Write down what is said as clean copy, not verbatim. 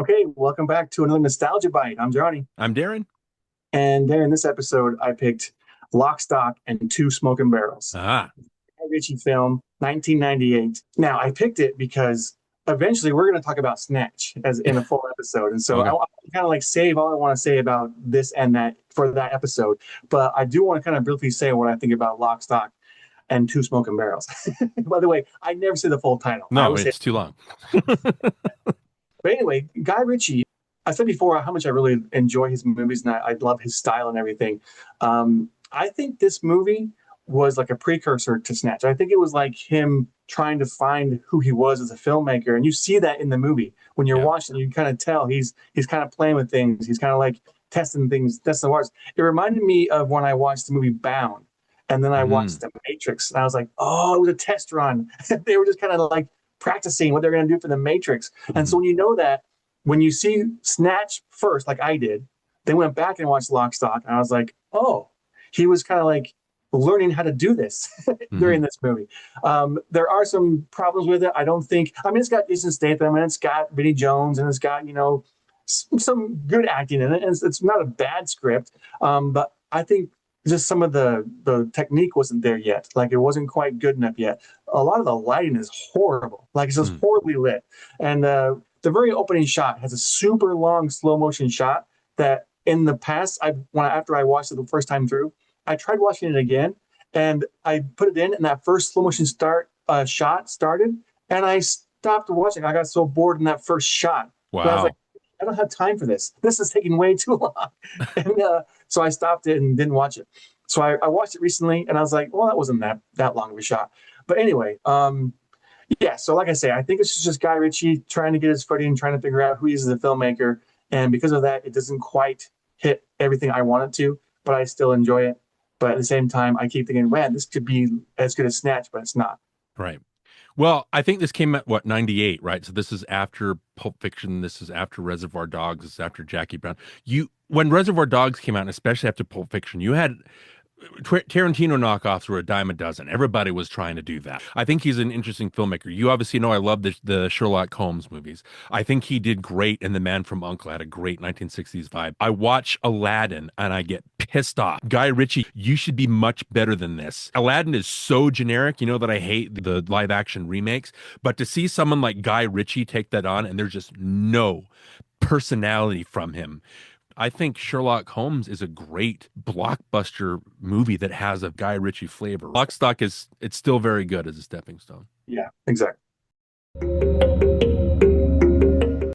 Okay, welcome back to another Nostalgia Bite. I'm Johnny. I'm Darren. And there in this episode, I picked Lock, Stock, and Two Smoking Barrels. Ah, Guy Richie film, 1998. Now, I picked it because eventually we're going to talk about Snatch as in a full episode. And so I okay. kind of like save all I want to say about this and that for that episode. But I do want to kind of briefly say what I think about Lock, Stock, and Two Smoking Barrels. By the way, I never say the full title. I No, always say, it's too long. but anyway, Guy Ritchie, I said before how much I really enjoy his movies and I love his style and everything. I think this movie was like a precursor to Snatch. I think it was like him trying to find who he was as a filmmaker, and you see that in the movie when you're Yeah. watching. You kind of tell he's kind of playing with things. He's kind of like testing things, testing the waters. It reminded me of when I watched the movie Bound, and then I watched Hmm. The Matrix, and I was like, oh, it was a test run. They were just kind of like practicing what they're going to do for The Matrix. And Hmm. so when you know that, when you see Snatch first, like I did, then went back and watched Lock, Stock, and I was like, oh, he was kind of like learning how to do this Hmm. during this movie. There are some problems with it. I don't think. I mean, it's got Jason Statham and it's got Vinnie Jones and it's got some good acting in it, and it's not a bad script. But I think just some of the technique wasn't there yet. Like it wasn't quite good enough yet. A lot of the lighting is horrible. Like it's just Hmm. horribly lit, and the very opening shot has a super long slow motion shot that in the past after I watched it the first time through, I tried watching it again and I put it in and that first slow motion shot started and I stopped watching. I got so bored in that first shot. But I was like, Wow. I don't have time for this. This is taking way too long. And so I stopped it and didn't watch it. So I watched it recently and I was like, well, that wasn't that long of a shot. But anyway, yeah, so like I say, I think it's just Guy Ritchie trying to get his footing, trying to figure out who he is as a filmmaker. And because of that, it doesn't quite hit everything I want it to, but I still enjoy it. But at the same time, I keep thinking, man, this could be as good as Snatch, but it's not. Right. Well, I think this came at what, 98, right? So this is after Pulp Fiction. This is after Reservoir Dogs. This is after Jackie Brown. When Reservoir Dogs came out, and especially after Pulp Fiction, you had Tarantino knockoffs were a dime a dozen. Everybody was trying to do that. I think he's an interesting filmmaker. You obviously know I love the Sherlock Holmes movies. I think he did great in The Man from U.N.C.L.E. Had a great 1960s vibe. I watch Aladdin and I get pissed off. Guy Ritchie, you should be much better than this. Aladdin is so generic, you know that I hate the live action remakes, but to see someone like Guy Ritchie take that on and there's just no personality from him. I think Sherlock Holmes is a great blockbuster movie that has a Guy Ritchie flavor. Lock, Stock it's still very good as a stepping stone. Yeah, exactly.